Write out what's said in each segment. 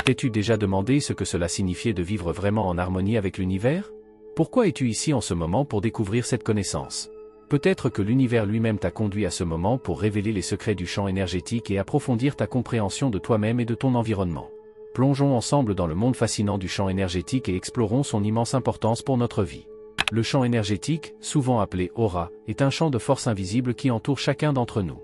T'es-tu déjà demandé ce que cela signifiait de vivre vraiment en harmonie avec l'univers? Pourquoi es-tu ici en ce moment pour découvrir cette connaissance? Peut-être que l'univers lui-même t'a conduit à ce moment pour révéler les secrets du champ énergétique et approfondir ta compréhension de toi-même et de ton environnement. Plongeons ensemble dans le monde fascinant du champ énergétique et explorons son immense importance pour notre vie. Le champ énergétique, souvent appelé aura, est un champ de force invisible qui entoure chacun d'entre nous.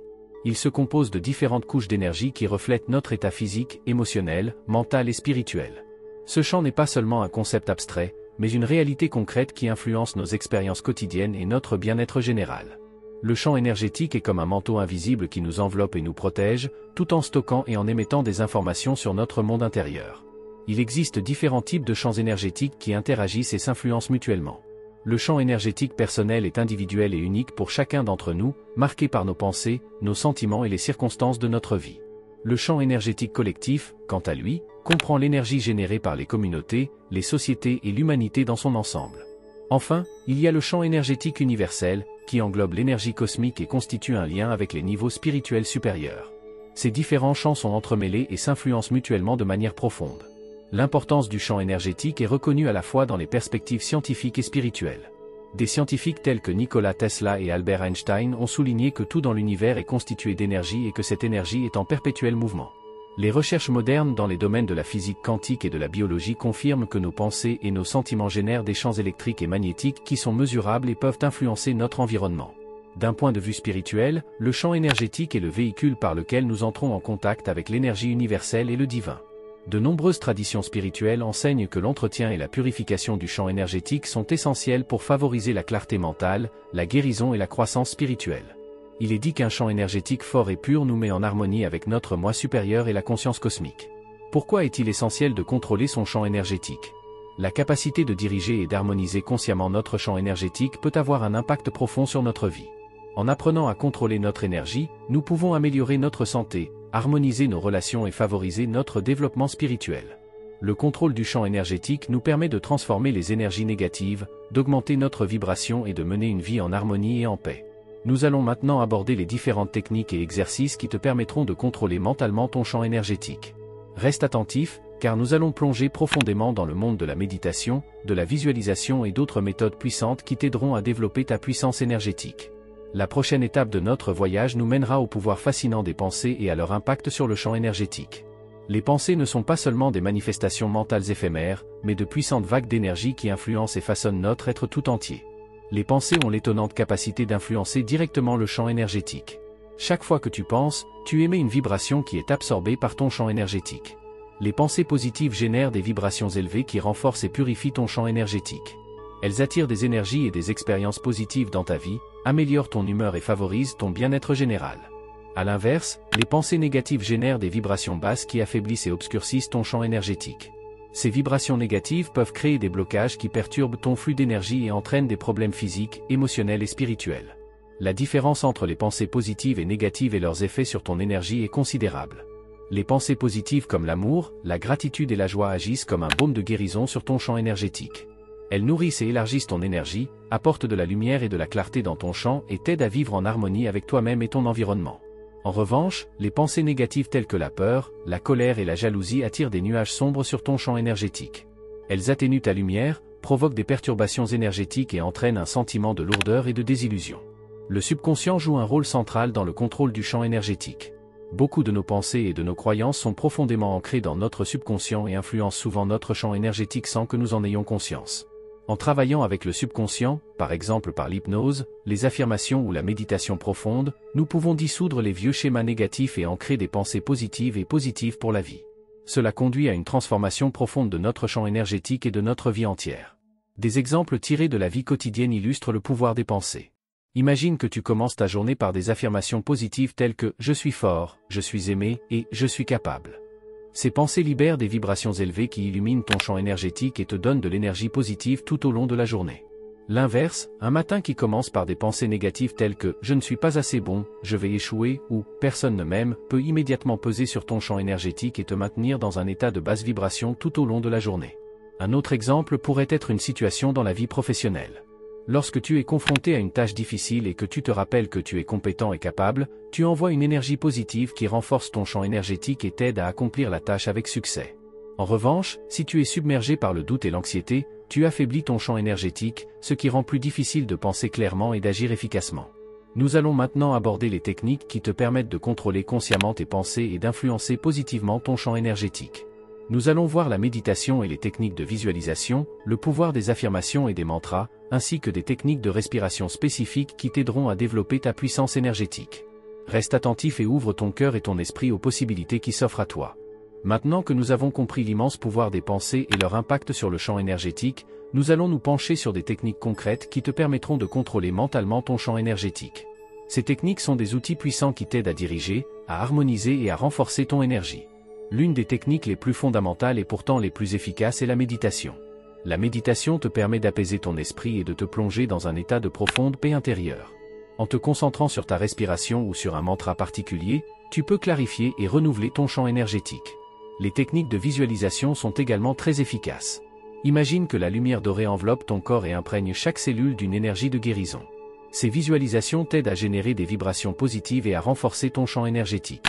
Il se compose de différentes couches d'énergie qui reflètent notre état physique, émotionnel, mental et spirituel. Ce champ n'est pas seulement un concept abstrait, mais une réalité concrète qui influence nos expériences quotidiennes et notre bien-être général. Le champ énergétique est comme un manteau invisible qui nous enveloppe et nous protège, tout en stockant et en émettant des informations sur notre monde intérieur. Il existe différents types de champs énergétiques qui interagissent et s'influencent mutuellement. Le champ énergétique personnel est individuel et unique pour chacun d'entre nous, marqué par nos pensées, nos sentiments et les circonstances de notre vie. Le champ énergétique collectif, quant à lui, comprend l'énergie générée par les communautés, les sociétés et l'humanité dans son ensemble. Enfin, il y a le champ énergétique universel, qui englobe l'énergie cosmique et constitue un lien avec les niveaux spirituels supérieurs. Ces différents champs sont entremêlés et s'influencent mutuellement de manière profonde. L'importance du champ énergétique est reconnue à la fois dans les perspectives scientifiques et spirituelles. Des scientifiques tels que Nikola Tesla et Albert Einstein ont souligné que tout dans l'univers est constitué d'énergie et que cette énergie est en perpétuel mouvement. Les recherches modernes dans les domaines de la physique quantique et de la biologie confirment que nos pensées et nos sentiments génèrent des champs électriques et magnétiques qui sont mesurables et peuvent influencer notre environnement. D'un point de vue spirituel, le champ énergétique est le véhicule par lequel nous entrons en contact avec l'énergie universelle et le divin. De nombreuses traditions spirituelles enseignent que l'entretien et la purification du champ énergétique sont essentiels pour favoriser la clarté mentale, la guérison et la croissance spirituelle. Il est dit qu'un champ énergétique fort et pur nous met en harmonie avec notre moi supérieur et la conscience cosmique. Pourquoi est-il essentiel de contrôler son champ énergétique? La capacité de diriger et d'harmoniser consciemment notre champ énergétique peut avoir un impact profond sur notre vie. En apprenant à contrôler notre énergie, nous pouvons améliorer notre santé, harmoniser nos relations et favoriser notre développement spirituel. Le contrôle du champ énergétique nous permet de transformer les énergies négatives, d'augmenter notre vibration et de mener une vie en harmonie et en paix. Nous allons maintenant aborder les différentes techniques et exercices qui te permettront de contrôler mentalement ton champ énergétique. Reste attentif, car nous allons plonger profondément dans le monde de la méditation, de la visualisation et d'autres méthodes puissantes qui t'aideront à développer ta puissance énergétique. La prochaine étape de notre voyage nous mènera au pouvoir fascinant des pensées et à leur impact sur le champ énergétique. Les pensées ne sont pas seulement des manifestations mentales éphémères, mais de puissantes vagues d'énergie qui influencent et façonnent notre être tout entier. Les pensées ont l'étonnante capacité d'influencer directement le champ énergétique. Chaque fois que tu penses, tu émets une vibration qui est absorbée par ton champ énergétique. Les pensées positives génèrent des vibrations élevées qui renforcent et purifient ton champ énergétique. Elles attirent des énergies et des expériences positives dans ta vie, améliorent ton humeur et favorisent ton bien-être général. A l'inverse, les pensées négatives génèrent des vibrations basses qui affaiblissent et obscurcissent ton champ énergétique. Ces vibrations négatives peuvent créer des blocages qui perturbent ton flux d'énergie et entraînent des problèmes physiques, émotionnels et spirituels. La différence entre les pensées positives et négatives et leurs effets sur ton énergie est considérable. Les pensées positives comme l'amour, la gratitude et la joie agissent comme un baume de guérison sur ton champ énergétique. Elles nourrissent et élargissent ton énergie, apportent de la lumière et de la clarté dans ton champ et t'aident à vivre en harmonie avec toi-même et ton environnement. En revanche, les pensées négatives telles que la peur, la colère et la jalousie attirent des nuages sombres sur ton champ énergétique. Elles atténuent ta lumière, provoquent des perturbations énergétiques et entraînent un sentiment de lourdeur et de désillusion. Le subconscient joue un rôle central dans le contrôle du champ énergétique. Beaucoup de nos pensées et de nos croyances sont profondément ancrées dans notre subconscient et influencent souvent notre champ énergétique sans que nous en ayons conscience. En travaillant avec le subconscient, par exemple par l'hypnose, les affirmations ou la méditation profonde, nous pouvons dissoudre les vieux schémas négatifs et ancrer des pensées positives et positives pour la vie. Cela conduit à une transformation profonde de notre champ énergétique et de notre vie entière. Des exemples tirés de la vie quotidienne illustrent le pouvoir des pensées. Imagine que tu commences ta journée par des affirmations positives telles que « Je suis fort, je suis aimé et je suis capable ». Ces pensées libèrent des vibrations élevées qui illuminent ton champ énergétique et te donnent de l'énergie positive tout au long de la journée. L'inverse, un matin qui commence par des pensées négatives telles que « je ne suis pas assez bon, je vais échouer » ou « personne ne m'aime » peut immédiatement peser sur ton champ énergétique et te maintenir dans un état de basse vibration tout au long de la journée. Un autre exemple pourrait être une situation dans la vie professionnelle. Lorsque tu es confronté à une tâche difficile et que tu te rappelles que tu es compétent et capable, tu envoies une énergie positive qui renforce ton champ énergétique et t'aide à accomplir la tâche avec succès. En revanche, si tu es submergé par le doute et l'anxiété, tu affaiblis ton champ énergétique, ce qui rend plus difficile de penser clairement et d'agir efficacement. Nous allons maintenant aborder les techniques qui te permettent de contrôler consciemment tes pensées et d'influencer positivement ton champ énergétique. Nous allons voir la méditation et les techniques de visualisation, le pouvoir des affirmations et des mantras, ainsi que des techniques de respiration spécifiques qui t'aideront à développer ta puissance énergétique. Reste attentif et ouvre ton cœur et ton esprit aux possibilités qui s'offrent à toi. Maintenant que nous avons compris l'immense pouvoir des pensées et leur impact sur le champ énergétique, nous allons nous pencher sur des techniques concrètes qui te permettront de contrôler mentalement ton champ énergétique. Ces techniques sont des outils puissants qui t'aident à diriger, à harmoniser et à renforcer ton énergie. L'une des techniques les plus fondamentales et pourtant les plus efficaces est la méditation. La méditation te permet d'apaiser ton esprit et de te plonger dans un état de profonde paix intérieure. En te concentrant sur ta respiration ou sur un mantra particulier, tu peux clarifier et renouveler ton champ énergétique. Les techniques de visualisation sont également très efficaces. Imagine que la lumière dorée enveloppe ton corps et imprègne chaque cellule d'une énergie de guérison. Ces visualisations t'aident à générer des vibrations positives et à renforcer ton champ énergétique.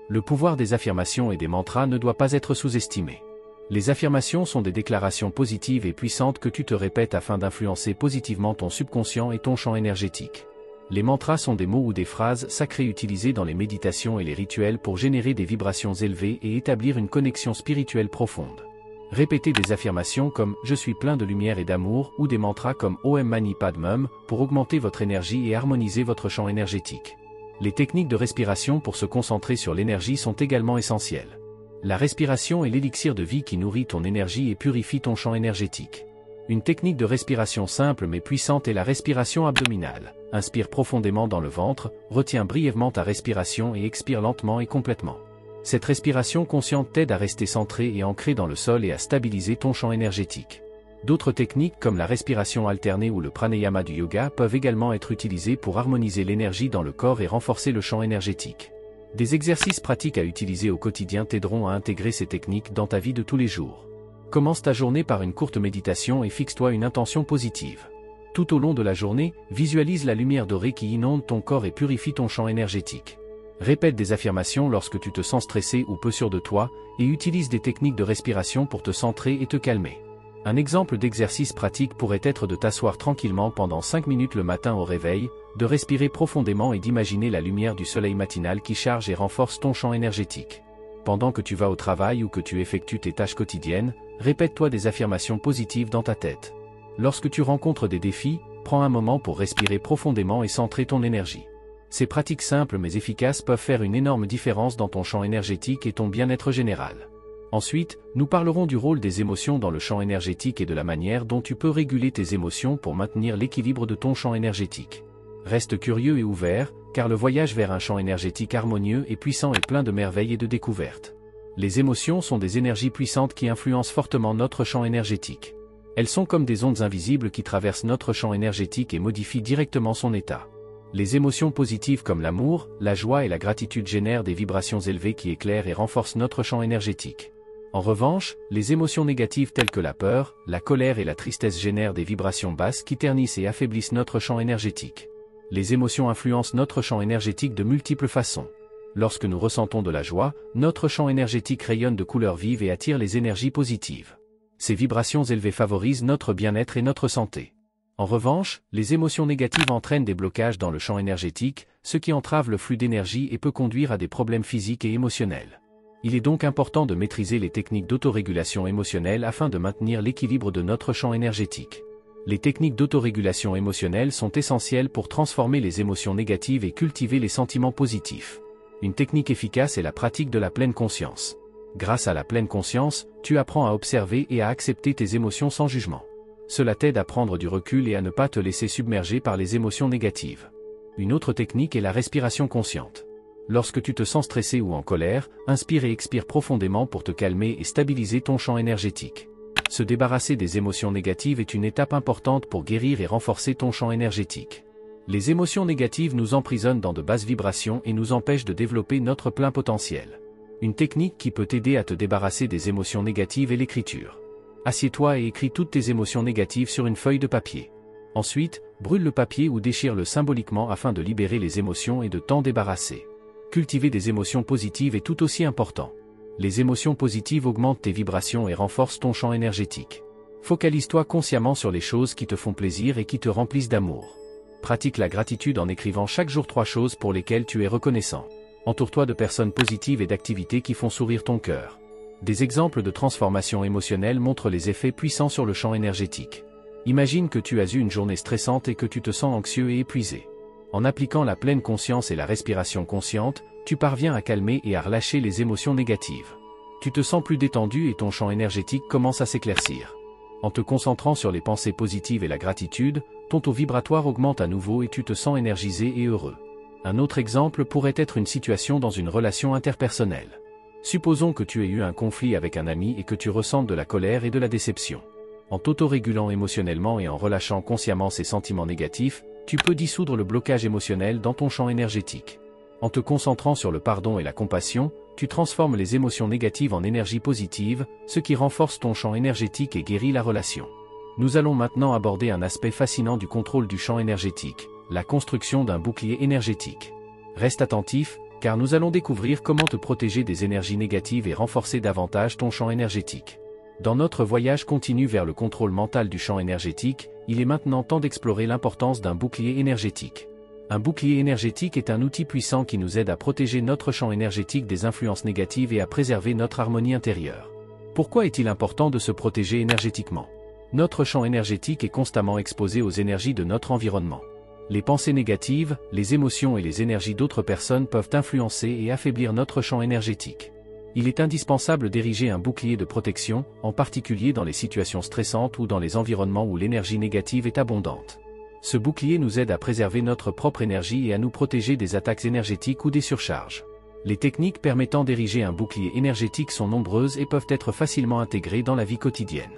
Le pouvoir des affirmations et des mantras ne doit pas être sous-estimé. Les affirmations sont des déclarations positives et puissantes que tu te répètes afin d'influencer positivement ton subconscient et ton champ énergétique. Les mantras sont des mots ou des phrases sacrées utilisées dans les méditations et les rituels pour générer des vibrations élevées et établir une connexion spirituelle profonde. Répétez des affirmations comme « Je suis plein de lumière et d'amour » ou des mantras comme « Om Mani Padmum » pour augmenter votre énergie et harmoniser votre champ énergétique. Les techniques de respiration pour se concentrer sur l'énergie sont également essentielles. La respiration est l'élixir de vie qui nourrit ton énergie et purifie ton champ énergétique. Une technique de respiration simple mais puissante est la respiration abdominale. Inspire profondément dans le ventre, retiens brièvement ta respiration et expire lentement et complètement. Cette respiration consciente t'aide à rester centré et ancré dans le sol et à stabiliser ton champ énergétique. D'autres techniques comme la respiration alternée ou le pranayama du yoga peuvent également être utilisées pour harmoniser l'énergie dans le corps et renforcer le champ énergétique. Des exercices pratiques à utiliser au quotidien t'aideront à intégrer ces techniques dans ta vie de tous les jours. Commence ta journée par une courte méditation et fixe-toi une intention positive. Tout au long de la journée, visualise la lumière dorée qui inonde ton corps et purifie ton champ énergétique. Répète des affirmations lorsque tu te sens stressé ou peu sûr de toi, et utilise des techniques de respiration pour te centrer et te calmer. Un exemple d'exercice pratique pourrait être de t'asseoir tranquillement pendant 5 minutes le matin au réveil, de respirer profondément et d'imaginer la lumière du soleil matinal qui charge et renforce ton champ énergétique. Pendant que tu vas au travail ou que tu effectues tes tâches quotidiennes, répète-toi des affirmations positives dans ta tête. Lorsque tu rencontres des défis, prends un moment pour respirer profondément et centrer ton énergie. Ces pratiques simples mais efficaces peuvent faire une énorme différence dans ton champ énergétique et ton bien-être général. Ensuite, nous parlerons du rôle des émotions dans le champ énergétique et de la manière dont tu peux réguler tes émotions pour maintenir l'équilibre de ton champ énergétique. Reste curieux et ouvert, car le voyage vers un champ énergétique harmonieux et puissant est plein de merveilles et de découvertes. Les émotions sont des énergies puissantes qui influencent fortement notre champ énergétique. Elles sont comme des ondes invisibles qui traversent notre champ énergétique et modifient directement son état. Les émotions positives comme l'amour, la joie et la gratitude génèrent des vibrations élevées qui éclairent et renforcent notre champ énergétique. En revanche, les émotions négatives telles que la peur, la colère et la tristesse génèrent des vibrations basses qui ternissent et affaiblissent notre champ énergétique. Les émotions influencent notre champ énergétique de multiples façons. Lorsque nous ressentons de la joie, notre champ énergétique rayonne de couleurs vives et attire les énergies positives. Ces vibrations élevées favorisent notre bien-être et notre santé. En revanche, les émotions négatives entraînent des blocages dans le champ énergétique, ce qui entrave le flux d'énergie et peut conduire à des problèmes physiques et émotionnels. Il est donc important de maîtriser les techniques d'autorégulation émotionnelle afin de maintenir l'équilibre de notre champ énergétique. Les techniques d'autorégulation émotionnelle sont essentielles pour transformer les émotions négatives et cultiver les sentiments positifs. Une technique efficace est la pratique de la pleine conscience. Grâce à la pleine conscience, tu apprends à observer et à accepter tes émotions sans jugement. Cela t'aide à prendre du recul et à ne pas te laisser submerger par les émotions négatives. Une autre technique est la respiration consciente. Lorsque tu te sens stressé ou en colère, inspire et expire profondément pour te calmer et stabiliser ton champ énergétique. Se débarrasser des émotions négatives est une étape importante pour guérir et renforcer ton champ énergétique. Les émotions négatives nous emprisonnent dans de basses vibrations et nous empêchent de développer notre plein potentiel. Une technique qui peut t'aider à te débarrasser des émotions négatives est l'écriture. Assieds-toi et écris toutes tes émotions négatives sur une feuille de papier. Ensuite, brûle le papier ou déchire-le symboliquement afin de libérer les émotions et de t'en débarrasser. Cultiver des émotions positives est tout aussi important. Les émotions positives augmentent tes vibrations et renforcent ton champ énergétique. Focalise-toi consciemment sur les choses qui te font plaisir et qui te remplissent d'amour. Pratique la gratitude en écrivant chaque jour 3 choses pour lesquelles tu es reconnaissant. Entoure-toi de personnes positives et d'activités qui font sourire ton cœur. Des exemples de transformation émotionnelle montrent les effets puissants sur le champ énergétique. Imagine que tu as eu une journée stressante et que tu te sens anxieux et épuisé. En appliquant la pleine conscience et la respiration consciente, tu parviens à calmer et à relâcher les émotions négatives. Tu te sens plus détendu et ton champ énergétique commence à s'éclaircir. En te concentrant sur les pensées positives et la gratitude, ton taux vibratoire augmente à nouveau et tu te sens énergisé et heureux. Un autre exemple pourrait être une situation dans une relation interpersonnelle. Supposons que tu aies eu un conflit avec un ami et que tu ressentes de la colère et de la déception. En t'autorégulant émotionnellement et en relâchant consciemment ces sentiments négatifs, tu peux dissoudre le blocage émotionnel dans ton champ énergétique. En te concentrant sur le pardon et la compassion, tu transformes les émotions négatives en énergie positive, ce qui renforce ton champ énergétique et guérit la relation. Nous allons maintenant aborder un aspect fascinant du contrôle du champ énergétique, la construction d'un bouclier énergétique. Reste attentif, car nous allons découvrir comment te protéger des énergies négatives et renforcer davantage ton champ énergétique. Dans notre voyage continu vers le contrôle mental du champ énergétique, il est maintenant temps d'explorer l'importance d'un bouclier énergétique. Un bouclier énergétique est un outil puissant qui nous aide à protéger notre champ énergétique des influences négatives et à préserver notre harmonie intérieure. Pourquoi est-il important de se protéger énergétiquement ? Notre champ énergétique est constamment exposé aux énergies de notre environnement. Les pensées négatives, les émotions et les énergies d'autres personnes peuvent influencer et affaiblir notre champ énergétique. Il est indispensable d'ériger un bouclier de protection, en particulier dans les situations stressantes ou dans les environnements où l'énergie négative est abondante. Ce bouclier nous aide à préserver notre propre énergie et à nous protéger des attaques énergétiques ou des surcharges. Les techniques permettant d'ériger un bouclier énergétique sont nombreuses et peuvent être facilement intégrées dans la vie quotidienne.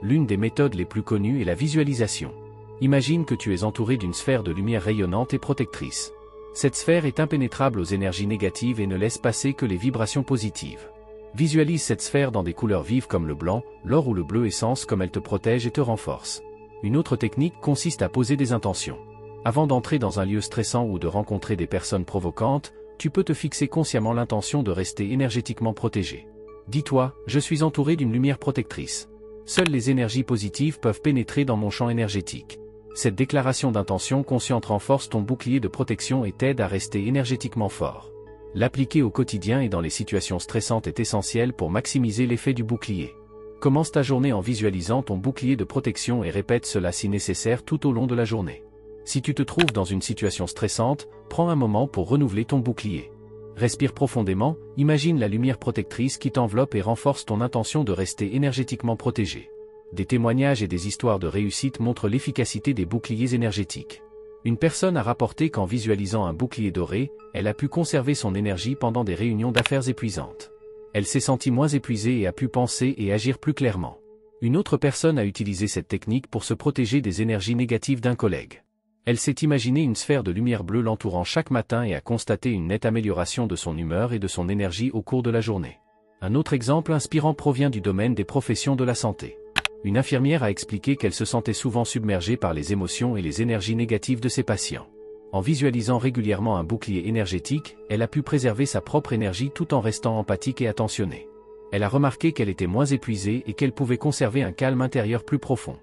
L'une des méthodes les plus connues est la visualisation. Imagine que tu es entouré d'une sphère de lumière rayonnante et protectrice. Cette sphère est impénétrable aux énergies négatives et ne laisse passer que les vibrations positives. Visualise cette sphère dans des couleurs vives comme le blanc, l'or ou le bleu essence comme elle te protège et te renforce. Une autre technique consiste à poser des intentions. Avant d'entrer dans un lieu stressant ou de rencontrer des personnes provocantes, tu peux te fixer consciemment l'intention de rester énergétiquement protégé. Dis-toi, je suis entouré d'une lumière protectrice. Seules les énergies positives peuvent pénétrer dans mon champ énergétique. Cette déclaration d'intention consciente renforce ton bouclier de protection et t'aide à rester énergétiquement fort. L'appliquer au quotidien et dans les situations stressantes est essentiel pour maximiser l'effet du bouclier. Commence ta journée en visualisant ton bouclier de protection et répète cela si nécessaire tout au long de la journée. Si tu te trouves dans une situation stressante, prends un moment pour renouveler ton bouclier. Respire profondément, imagine la lumière protectrice qui t'enveloppe et renforce ton intention de rester énergétiquement protégé. Des témoignages et des histoires de réussite montrent l'efficacité des boucliers énergétiques. Une personne a rapporté qu'en visualisant un bouclier doré, elle a pu conserver son énergie pendant des réunions d'affaires épuisantes. Elle s'est sentie moins épuisée et a pu penser et agir plus clairement. Une autre personne a utilisé cette technique pour se protéger des énergies négatives d'un collègue. Elle s'est imaginé une sphère de lumière bleue l'entourant chaque matin et a constaté une nette amélioration de son humeur et de son énergie au cours de la journée. Un autre exemple inspirant provient du domaine des professions de la santé. Une infirmière a expliqué qu'elle se sentait souvent submergée par les émotions et les énergies négatives de ses patients. En visualisant régulièrement un bouclier énergétique, elle a pu préserver sa propre énergie tout en restant empathique et attentionnée. Elle a remarqué qu'elle était moins épuisée et qu'elle pouvait conserver un calme intérieur plus profond.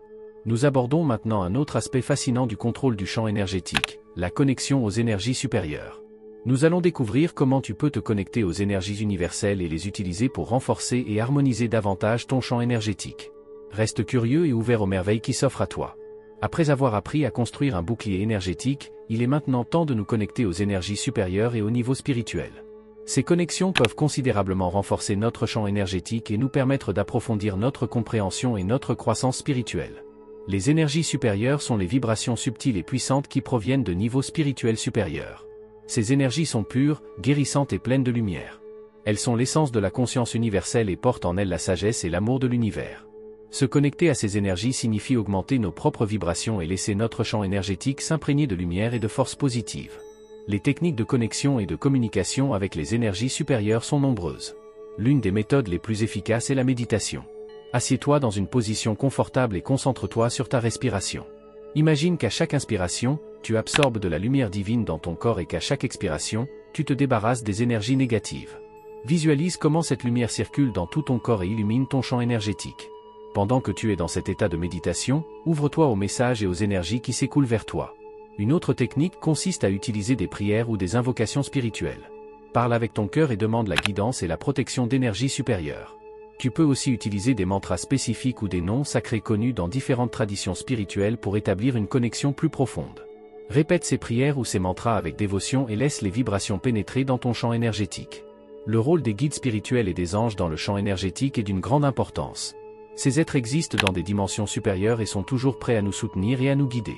Nous abordons maintenant un autre aspect fascinant du contrôle du champ énergétique, la connexion aux énergies supérieures. Nous allons découvrir comment tu peux te connecter aux énergies universelles et les utiliser pour renforcer et harmoniser davantage ton champ énergétique. Reste curieux et ouvert aux merveilles qui s'offrent à toi. Après avoir appris à construire un bouclier énergétique, il est maintenant temps de nous connecter aux énergies supérieures et au niveau spirituel. Ces connexions peuvent considérablement renforcer notre champ énergétique et nous permettre d'approfondir notre compréhension et notre croissance spirituelle. Les énergies supérieures sont les vibrations subtiles et puissantes qui proviennent de niveaux spirituels supérieurs. Ces énergies sont pures, guérissantes et pleines de lumière. Elles sont l'essence de la conscience universelle et portent en elles la sagesse et l'amour de l'univers. Se connecter à ces énergies signifie augmenter nos propres vibrations et laisser notre champ énergétique s'imprégner de lumière et de force positive. Les techniques de connexion et de communication avec les énergies supérieures sont nombreuses. L'une des méthodes les plus efficaces est la méditation. Assieds-toi dans une position confortable et concentre-toi sur ta respiration. Imagine qu'à chaque inspiration, tu absorbes de la lumière divine dans ton corps et qu'à chaque expiration, tu te débarrasses des énergies négatives. Visualise comment cette lumière circule dans tout ton corps et illumine ton champ énergétique. Pendant que tu es dans cet état de méditation, ouvre-toi aux messages et aux énergies qui s'écoulent vers toi. Une autre technique consiste à utiliser des prières ou des invocations spirituelles. Parle avec ton cœur et demande la guidance et la protection d'énergie supérieure. Tu peux aussi utiliser des mantras spécifiques ou des noms sacrés connus dans différentes traditions spirituelles pour établir une connexion plus profonde. Répète ces prières ou ces mantras avec dévotion et laisse les vibrations pénétrer dans ton champ énergétique. Le rôle des guides spirituels et des anges dans le champ énergétique est d'une grande importance. Ces êtres existent dans des dimensions supérieures et sont toujours prêts à nous soutenir et à nous guider.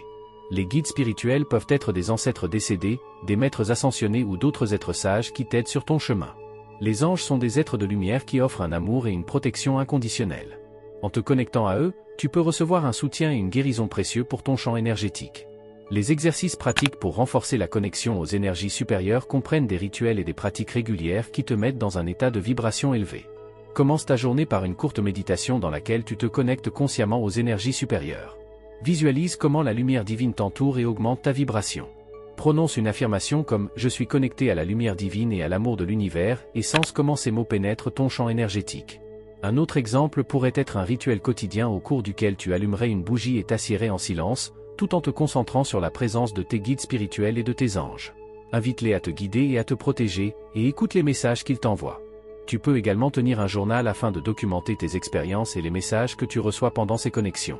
Les guides spirituels peuvent être des ancêtres décédés, des maîtres ascensionnés ou d'autres êtres sages qui t'aident sur ton chemin. Les anges sont des êtres de lumière qui offrent un amour et une protection inconditionnelle. En te connectant à eux, tu peux recevoir un soutien et une guérison précieux pour ton champ énergétique. Les exercices pratiques pour renforcer la connexion aux énergies supérieures comprennent des rituels et des pratiques régulières qui te mettent dans un état de vibration élevé. Commence ta journée par une courte méditation dans laquelle tu te connectes consciemment aux énergies supérieures. Visualise comment la lumière divine t'entoure et augmente ta vibration. Prononce une affirmation comme « Je suis connecté à la lumière divine et à l'amour de l'univers » et sens comment ces mots pénètrent ton champ énergétique. Un autre exemple pourrait être un rituel quotidien au cours duquel tu allumerais une bougie et t'assiérais en silence, tout en te concentrant sur la présence de tes guides spirituels et de tes anges. Invite-les à te guider et à te protéger, et écoute les messages qu'ils t'envoient. Tu peux également tenir un journal afin de documenter tes expériences et les messages que tu reçois pendant ces connexions.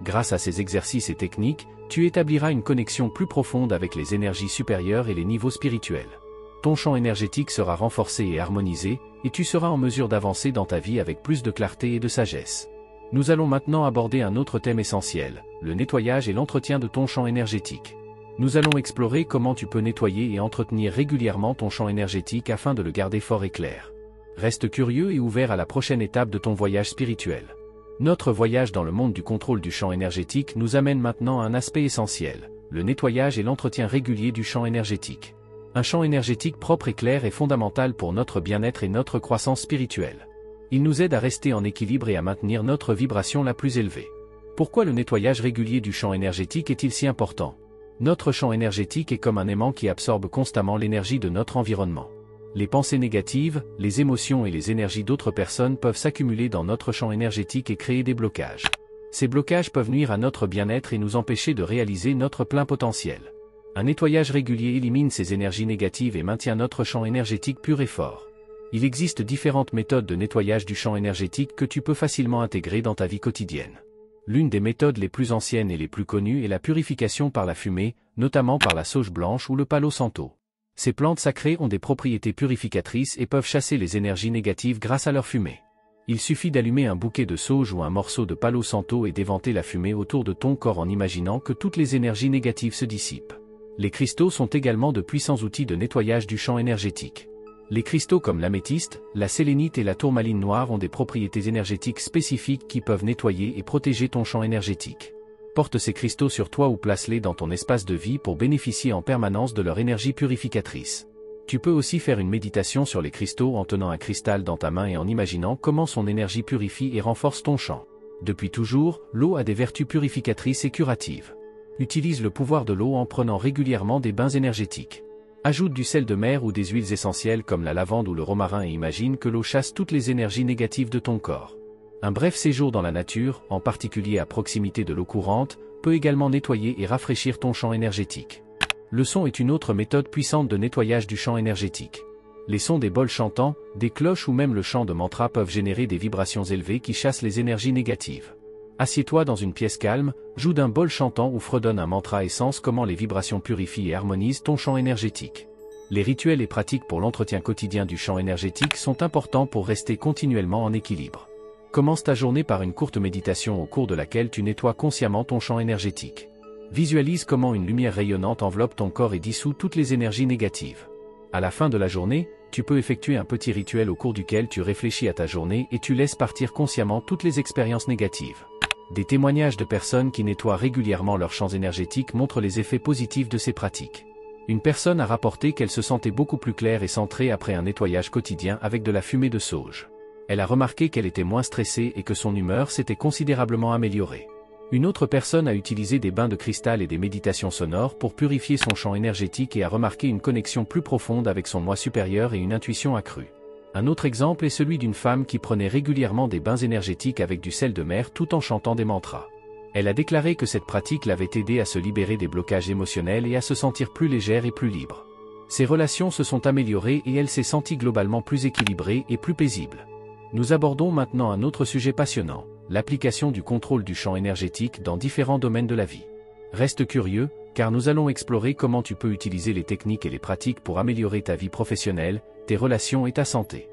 Grâce à ces exercices et techniques, tu établiras une connexion plus profonde avec les énergies supérieures et les niveaux spirituels. Ton champ énergétique sera renforcé et harmonisé, et tu seras en mesure d'avancer dans ta vie avec plus de clarté et de sagesse. Nous allons maintenant aborder un autre thème essentiel, le nettoyage et l'entretien de ton champ énergétique. Nous allons explorer comment tu peux nettoyer et entretenir régulièrement ton champ énergétique afin de le garder fort et clair. Reste curieux et ouvert à la prochaine étape de ton voyage spirituel. Notre voyage dans le monde du contrôle du champ énergétique nous amène maintenant à un aspect essentiel, le nettoyage et l'entretien régulier du champ énergétique. Un champ énergétique propre et clair est fondamental pour notre bien-être et notre croissance spirituelle. Il nous aide à rester en équilibre et à maintenir notre vibration la plus élevée. Pourquoi le nettoyage régulier du champ énergétique est-il si important? Notre champ énergétique est comme un aimant qui absorbe constamment l'énergie de notre environnement. Les pensées négatives, les émotions et les énergies d'autres personnes peuvent s'accumuler dans notre champ énergétique et créer des blocages. Ces blocages peuvent nuire à notre bien-être et nous empêcher de réaliser notre plein potentiel. Un nettoyage régulier élimine ces énergies négatives et maintient notre champ énergétique pur et fort. Il existe différentes méthodes de nettoyage du champ énergétique que tu peux facilement intégrer dans ta vie quotidienne. L'une des méthodes les plus anciennes et les plus connues est la purification par la fumée, notamment par la sauge blanche ou le palo santo. Ces plantes sacrées ont des propriétés purificatrices et peuvent chasser les énergies négatives grâce à leur fumée. Il suffit d'allumer un bouquet de sauge ou un morceau de palo santo et d'éventer la fumée autour de ton corps en imaginant que toutes les énergies négatives se dissipent. Les cristaux sont également de puissants outils de nettoyage du champ énergétique. Les cristaux comme l'améthyste, la sélénite et la tourmaline noire ont des propriétés énergétiques spécifiques qui peuvent nettoyer et protéger ton champ énergétique. Porte ces cristaux sur toi ou place-les dans ton espace de vie pour bénéficier en permanence de leur énergie purificatrice. Tu peux aussi faire une méditation sur les cristaux en tenant un cristal dans ta main et en imaginant comment son énergie purifie et renforce ton champ. Depuis toujours, l'eau a des vertus purificatrices et curatives. Utilise le pouvoir de l'eau en prenant régulièrement des bains énergétiques. Ajoute du sel de mer ou des huiles essentielles comme la lavande ou le romarin et imagine que l'eau chasse toutes les énergies négatives de ton corps. Un bref séjour dans la nature, en particulier à proximité de l'eau courante, peut également nettoyer et rafraîchir ton champ énergétique. Le son est une autre méthode puissante de nettoyage du champ énergétique. Les sons des bols chantants, des cloches ou même le chant de mantras peuvent générer des vibrations élevées qui chassent les énergies négatives. Assieds-toi dans une pièce calme, joue d'un bol chantant ou fredonne un mantra et sens comment les vibrations purifient et harmonisent ton champ énergétique. Les rituels et pratiques pour l'entretien quotidien du champ énergétique sont importants pour rester continuellement en équilibre. Commence ta journée par une courte méditation au cours de laquelle tu nettoies consciemment ton champ énergétique. Visualise comment une lumière rayonnante enveloppe ton corps et dissout toutes les énergies négatives. À la fin de la journée, tu peux effectuer un petit rituel au cours duquel tu réfléchis à ta journée et tu laisses partir consciemment toutes les expériences négatives. Des témoignages de personnes qui nettoient régulièrement leurs champs énergétiques montrent les effets positifs de ces pratiques. Une personne a rapporté qu'elle se sentait beaucoup plus claire et centrée après un nettoyage quotidien avec de la fumée de sauge. Elle a remarqué qu'elle était moins stressée et que son humeur s'était considérablement améliorée. Une autre personne a utilisé des bains de cristal et des méditations sonores pour purifier son champ énergétique et a remarqué une connexion plus profonde avec son moi supérieur et une intuition accrue. Un autre exemple est celui d'une femme qui prenait régulièrement des bains énergétiques avec du sel de mer tout en chantant des mantras. Elle a déclaré que cette pratique l'avait aidée à se libérer des blocages émotionnels et à se sentir plus légère et plus libre. Ses relations se sont améliorées et elle s'est sentie globalement plus équilibrée et plus paisible. Nous abordons maintenant un autre sujet passionnant, l'application du contrôle du champ énergétique dans différents domaines de la vie. Reste curieux, car nous allons explorer comment tu peux utiliser les techniques et les pratiques pour améliorer ta vie professionnelle, tes relations et ta santé.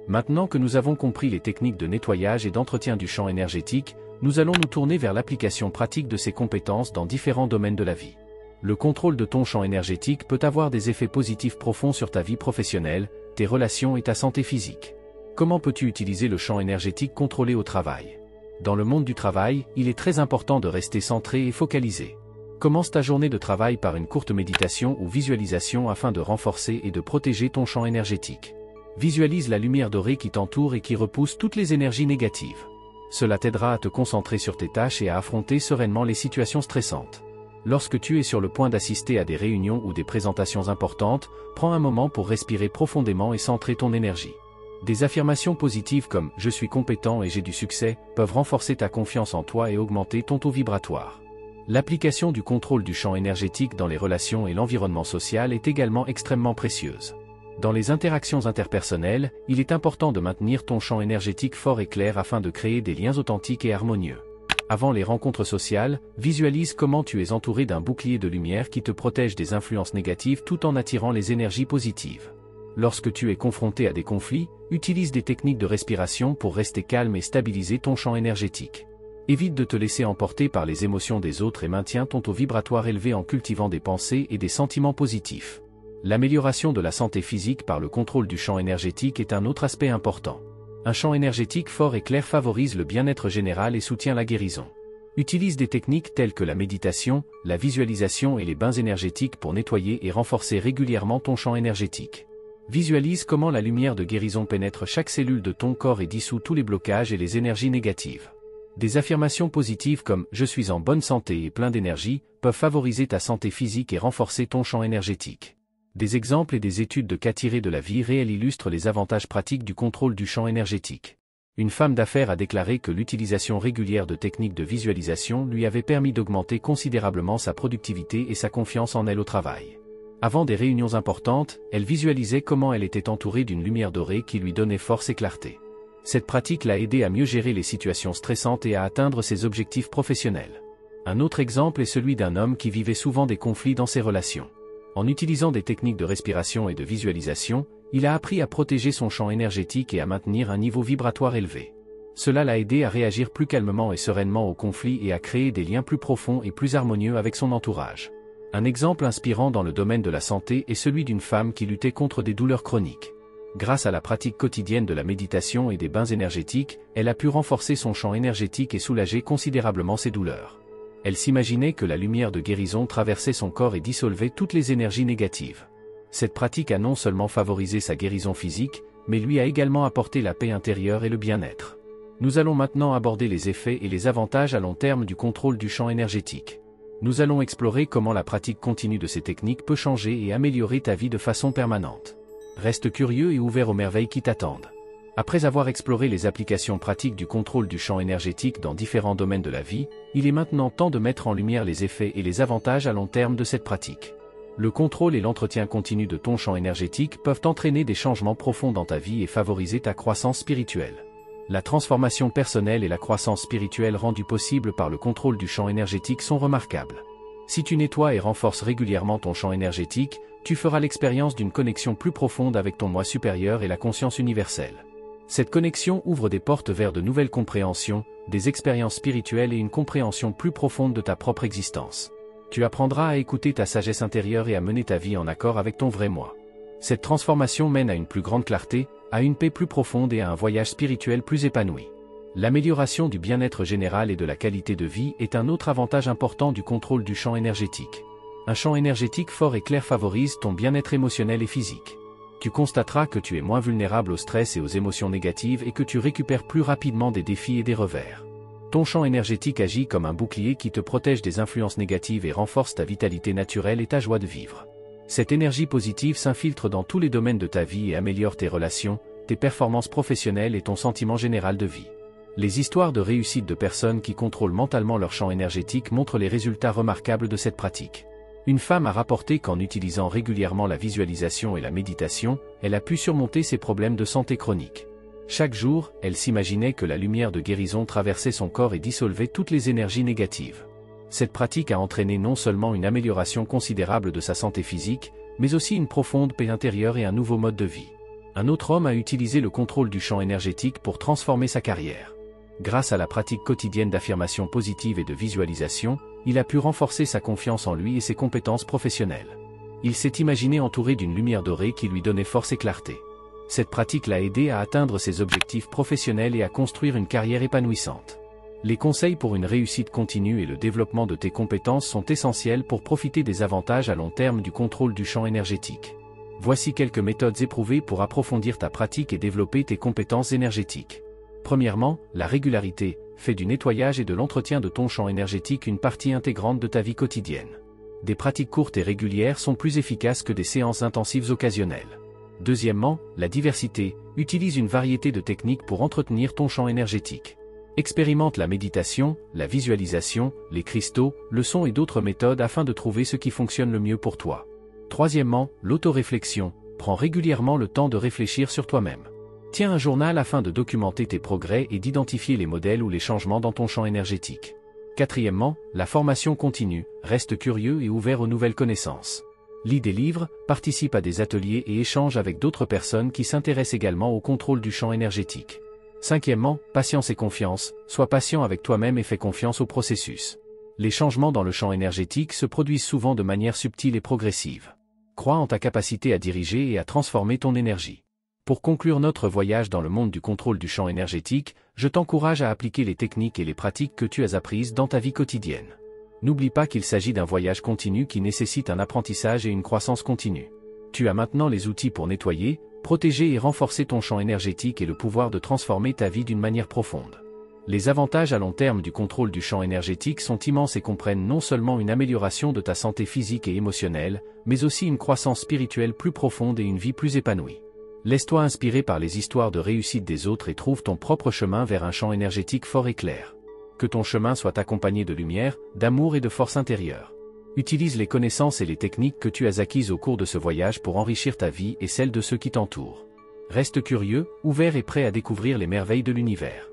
Maintenant que nous avons compris les techniques de nettoyage et d'entretien du champ énergétique, nous allons nous tourner vers l'application pratique de ces compétences dans différents domaines de la vie. Le contrôle de ton champ énergétique peut avoir des effets positifs profonds sur ta vie professionnelle, tes relations et ta santé physique. Comment peux-tu utiliser le champ énergétique contrôlé au travail? Dans le monde du travail, il est très important de rester centré et focalisé. Commence ta journée de travail par une courte méditation ou visualisation afin de renforcer et de protéger ton champ énergétique. Visualise la lumière dorée qui t'entoure et qui repousse toutes les énergies négatives. Cela t'aidera à te concentrer sur tes tâches et à affronter sereinement les situations stressantes. Lorsque tu es sur le point d'assister à des réunions ou des présentations importantes, prends un moment pour respirer profondément et centrer ton énergie. Des affirmations positives comme « Je suis compétent et j'ai du succès » peuvent renforcer ta confiance en toi et augmenter ton taux vibratoire. L'application du contrôle du champ énergétique dans les relations et l'environnement social est également extrêmement précieuse. Dans les interactions interpersonnelles, il est important de maintenir ton champ énergétique fort et clair afin de créer des liens authentiques et harmonieux. Avant les rencontres sociales, visualise comment tu es entouré d'un bouclier de lumière qui te protège des influences négatives tout en attirant les énergies positives. Lorsque tu es confronté à des conflits, utilise des techniques de respiration pour rester calme et stabiliser ton champ énergétique. Évite de te laisser emporter par les émotions des autres et maintiens ton taux vibratoire élevé en cultivant des pensées et des sentiments positifs. L'amélioration de la santé physique par le contrôle du champ énergétique est un autre aspect important. Un champ énergétique fort et clair favorise le bien-être général et soutient la guérison. Utilise des techniques telles que la méditation, la visualisation et les bains énergétiques pour nettoyer et renforcer régulièrement ton champ énergétique. Visualise comment la lumière de guérison pénètre chaque cellule de ton corps et dissout tous les blocages et les énergies négatives. Des affirmations positives comme « Je suis en bonne santé et plein d'énergie » peuvent favoriser ta santé physique et renforcer ton champ énergétique. Des exemples et des études de cas tirés de la vie réelle illustrent les avantages pratiques du contrôle du champ énergétique. Une femme d'affaires a déclaré que l'utilisation régulière de techniques de visualisation lui avait permis d'augmenter considérablement sa productivité et sa confiance en elle au travail. Avant des réunions importantes, elle visualisait comment elle était entourée d'une lumière dorée qui lui donnait force et clarté. Cette pratique l'a aidée à mieux gérer les situations stressantes et à atteindre ses objectifs professionnels. Un autre exemple est celui d'un homme qui vivait souvent des conflits dans ses relations. En utilisant des techniques de respiration et de visualisation, il a appris à protéger son champ énergétique et à maintenir un niveau vibratoire élevé. Cela l'a aidé à réagir plus calmement et sereinement aux conflits et à créer des liens plus profonds et plus harmonieux avec son entourage. Un exemple inspirant dans le domaine de la santé est celui d'une femme qui luttait contre des douleurs chroniques. Grâce à la pratique quotidienne de la méditation et des bains énergétiques, elle a pu renforcer son champ énergétique et soulager considérablement ses douleurs. Elle s'imaginait que la lumière de guérison traversait son corps et dissolvait toutes les énergies négatives. Cette pratique a non seulement favorisé sa guérison physique, mais lui a également apporté la paix intérieure et le bien-être. Nous allons maintenant aborder les effets et les avantages à long terme du contrôle du champ énergétique. Nous allons explorer comment la pratique continue de ces techniques peut changer et améliorer ta vie de façon permanente. Reste curieux et ouvert aux merveilles qui t'attendent. Après avoir exploré les applications pratiques du contrôle du champ énergétique dans différents domaines de la vie, il est maintenant temps de mettre en lumière les effets et les avantages à long terme de cette pratique. Le contrôle et l'entretien continu de ton champ énergétique peuvent entraîner des changements profonds dans ta vie et favoriser ta croissance spirituelle. La transformation personnelle et la croissance spirituelle rendues possibles par le contrôle du champ énergétique sont remarquables. Si tu nettoies et renforces régulièrement ton champ énergétique, tu feras l'expérience d'une connexion plus profonde avec ton moi supérieur et la conscience universelle. Cette connexion ouvre des portes vers de nouvelles compréhensions, des expériences spirituelles et une compréhension plus profonde de ta propre existence. Tu apprendras à écouter ta sagesse intérieure et à mener ta vie en accord avec ton vrai moi. Cette transformation mène à une plus grande clarté, à une paix plus profonde et à un voyage spirituel plus épanoui. L'amélioration du bien-être général et de la qualité de vie est un autre avantage important du contrôle du champ énergétique. Un champ énergétique fort et clair favorise ton bien-être émotionnel et physique. Tu constateras que tu es moins vulnérable au stress et aux émotions négatives et que tu récupères plus rapidement des défis et des revers. Ton champ énergétique agit comme un bouclier qui te protège des influences négatives et renforce ta vitalité naturelle et ta joie de vivre. Cette énergie positive s'infiltre dans tous les domaines de ta vie et améliore tes relations, tes performances professionnelles et ton sentiment général de vie. Les histoires de réussite de personnes qui contrôlent mentalement leur champ énergétique montrent les résultats remarquables de cette pratique. Une femme a rapporté qu'en utilisant régulièrement la visualisation et la méditation, elle a pu surmonter ses problèmes de santé chronique. Chaque jour, elle s'imaginait que la lumière de guérison traversait son corps et dissolvait toutes les énergies négatives. Cette pratique a entraîné non seulement une amélioration considérable de sa santé physique, mais aussi une profonde paix intérieure et un nouveau mode de vie. Un autre homme a utilisé le contrôle du champ énergétique pour transformer sa carrière. Grâce à la pratique quotidienne d'affirmation positive et de visualisation, il a pu renforcer sa confiance en lui et ses compétences professionnelles. Il s'est imaginé entouré d'une lumière dorée qui lui donnait force et clarté. Cette pratique l'a aidé à atteindre ses objectifs professionnels et à construire une carrière épanouissante. Les conseils pour une réussite continue et le développement de tes compétences sont essentiels pour profiter des avantages à long terme du contrôle du champ énergétique. Voici quelques méthodes éprouvées pour approfondir ta pratique et développer tes compétences énergétiques. Premièrement, la régularité. Fais du nettoyage et de l'entretien de ton champ énergétique une partie intégrante de ta vie quotidienne. Des pratiques courtes et régulières sont plus efficaces que des séances intensives occasionnelles. Deuxièmement, la diversité. Utilise une variété de techniques pour entretenir ton champ énergétique. Expérimente la méditation, la visualisation, les cristaux, le son et d'autres méthodes afin de trouver ce qui fonctionne le mieux pour toi. Troisièmement, l'autoréflexion. Prends régulièrement le temps de réfléchir sur toi-même. Tiens un journal afin de documenter tes progrès et d'identifier les modèles ou les changements dans ton champ énergétique. Quatrièmement, la formation continue. Reste curieux et ouvert aux nouvelles connaissances. Lis des livres, participe à des ateliers et échange avec d'autres personnes qui s'intéressent également au contrôle du champ énergétique. Cinquièmement, patience et confiance. Sois patient avec toi-même et fais confiance au processus. Les changements dans le champ énergétique se produisent souvent de manière subtile et progressive. Crois en ta capacité à diriger et à transformer ton énergie. Pour conclure notre voyage dans le monde du contrôle du champ énergétique, je t'encourage à appliquer les techniques et les pratiques que tu as apprises dans ta vie quotidienne. N'oublie pas qu'il s'agit d'un voyage continu qui nécessite un apprentissage et une croissance continue. Tu as maintenant les outils pour nettoyer, protéger et renforcer ton champ énergétique et le pouvoir de transformer ta vie d'une manière profonde. Les avantages à long terme du contrôle du champ énergétique sont immenses et comprennent non seulement une amélioration de ta santé physique et émotionnelle, mais aussi une croissance spirituelle plus profonde et une vie plus épanouie. Laisse-toi inspirer par les histoires de réussite des autres et trouve ton propre chemin vers un champ énergétique fort et clair. Que ton chemin soit accompagné de lumière, d'amour et de force intérieure. Utilise les connaissances et les techniques que tu as acquises au cours de ce voyage pour enrichir ta vie et celle de ceux qui t'entourent. Reste curieux, ouvert et prêt à découvrir les merveilles de l'univers.